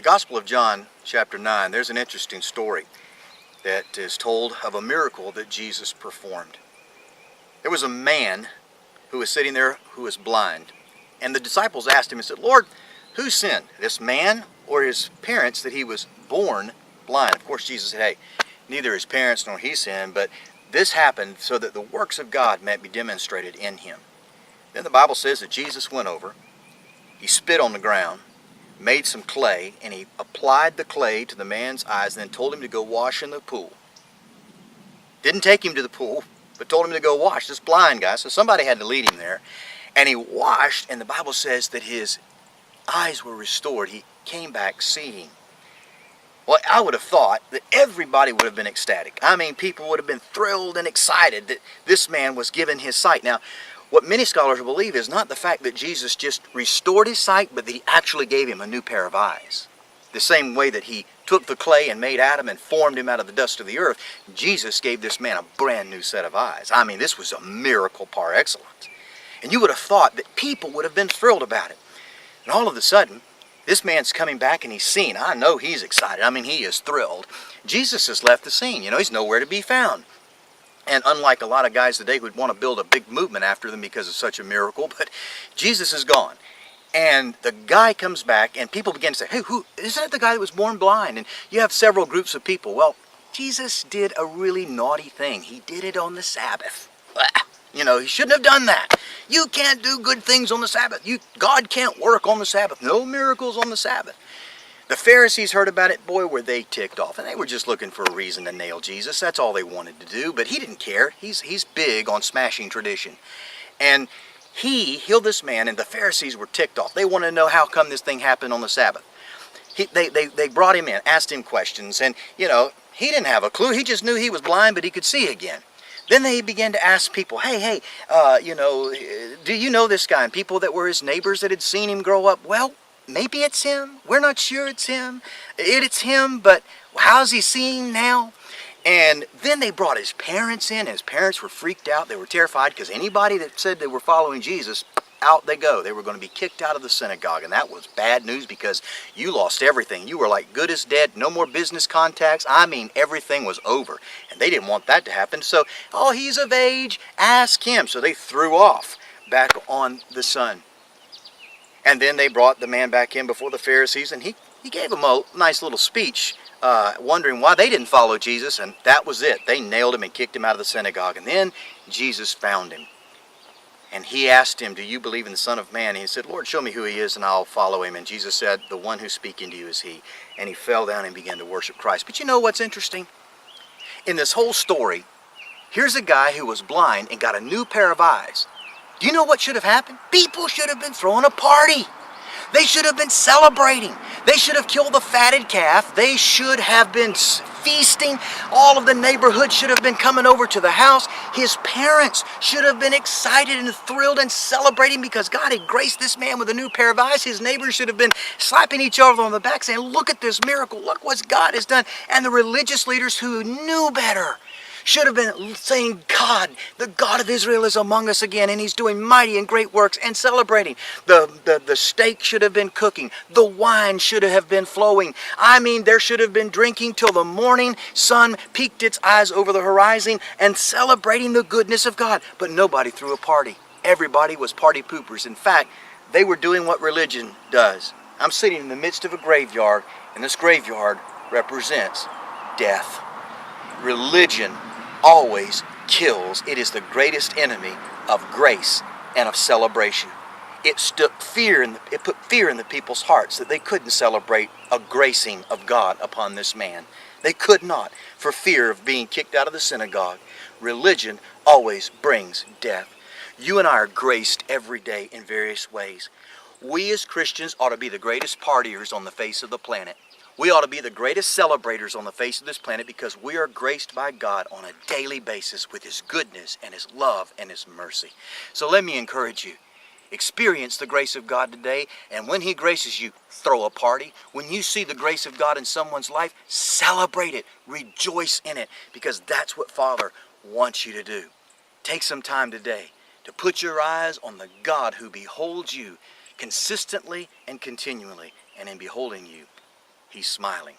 The Gospel of John, chapter 9, there's an interesting story that is told of a miracle that Jesus performed. There was a man who was sitting there who was blind. And the disciples asked him and said, Lord, who sinned, this man or his parents, that he was born blind? Of course, Jesus said, hey, neither his parents nor he sinned, but this happened so that the works of God might be demonstrated in him. Then the Bible says that Jesus went over, he spit on the ground, made some clay, and he applied the clay to the man's eyes and then told him to go wash in the pool. Didn't take him to the pool, but told him to go wash. This blind guy, so somebody had to lead him there. And he washed, and the Bible says that his eyes were restored. He came back seeing. Well, I would have thought that everybody would have been ecstatic. I mean, people would have been thrilled and excited that this man was given his sight. Now, what many scholars believe is not the fact that Jesus just restored his sight, but that he actually gave him a new pair of eyes. The same way that he took the clay and made Adam and formed him out of the dust of the earth, Jesus gave this man a brand new set of eyes. I mean, this was a miracle par excellence. And you would have thought that people would have been thrilled about it. And all of a sudden, this man's coming back and he's seen. I know he's excited. I mean, he is thrilled. Jesus has left the scene. You know, he's nowhere to be found. And unlike a lot of guys today who would want to build a big movement after them because of such a miracle, but Jesus is gone. And the guy comes back and people begin to say, hey, who isn't it the guy that was born blind? And you have several groups of people. Well, Jesus did a really naughty thing. He did it on the Sabbath. You know, he shouldn't have done that. You can't do good things on the Sabbath. God can't work on the Sabbath. No miracles on the Sabbath. The Pharisees heard about it. Boy, were they ticked off. And they were just looking for a reason to nail Jesus. That's all they wanted to do. But he didn't care. He's big on smashing tradition. And he healed this man, and the Pharisees were ticked off. They wanted to know how come this thing happened on the Sabbath. They brought him in, asked him questions. And, you know, he didn't have a clue. He just knew he was blind, but he could see again. Then they began to ask people, hey, you know, do you know this guy? And people that were his neighbors that had seen him grow up, well, maybe it's him. We're not sure it's him. It's him, but how's he seeing now? And then they brought his parents in. His parents were freaked out. They were terrified because anybody that said they were following Jesus, out they go. They were going to be kicked out of the synagogue. And that was bad news because you lost everything. You were like good as dead. No more business contacts. I mean, everything was over. And they didn't want that to happen. So, oh, he's of age. Ask him. So they threw off back on the son. And then they brought the man back in before the Pharisees. And he gave them a nice little speech, wondering why they didn't follow Jesus. And that was it. They nailed him and kicked him out of the synagogue. And then Jesus found him. And he asked him, do you believe in the Son of Man? And he said, Lord, show me who he is and I'll follow him. And Jesus said, the one who's speaking to you is he. And he fell down and began to worship Christ. But you know what's interesting? In this whole story, here's a guy who was blind and got a new pair of eyes. Do you know what should have happened? People should have been throwing a party. They should have been celebrating. They should have killed the fatted calf. They should have been feasting. All of the neighborhood should have been coming over to the house. His parents should have been excited and thrilled and celebrating because God had graced this man with a new pair of eyes. His neighbors should have been slapping each other on the back saying, look at this miracle. Look what God has done. And the religious leaders who knew better should have been saying, God, the God of Israel is among us again, and he's doing mighty and great works, and celebrating. The steak should have been cooking. The wine should have been flowing. I mean, there should have been drinking till the morning sun peeked its eyes over the horizon and celebrating the goodness of God. But nobody threw a party. Everybody was party poopers. In fact, they were doing what religion does. I'm sitting in the midst of a graveyard, and this graveyard represents death. Religion always kills. It is the greatest enemy of grace and of celebration. It put fear in the people's hearts that they couldn't celebrate a gracing of God upon this man. They could not, for fear of being kicked out of the synagogue. Religion always brings death. You and I are graced every day in various ways. We as Christians ought to be the greatest partiers on the face of the planet. We ought to be the greatest celebrators on the face of this planet because we are graced by God on a daily basis with his goodness and his love and his mercy. So let me encourage you. Experience the grace of God today, and when he graces you, throw a party. When you see the grace of God in someone's life, celebrate it, rejoice in it, because that's what Father wants you to do. Take some time today to put your eyes on the God who beholds you consistently and continually, and in beholding you, He's smiling.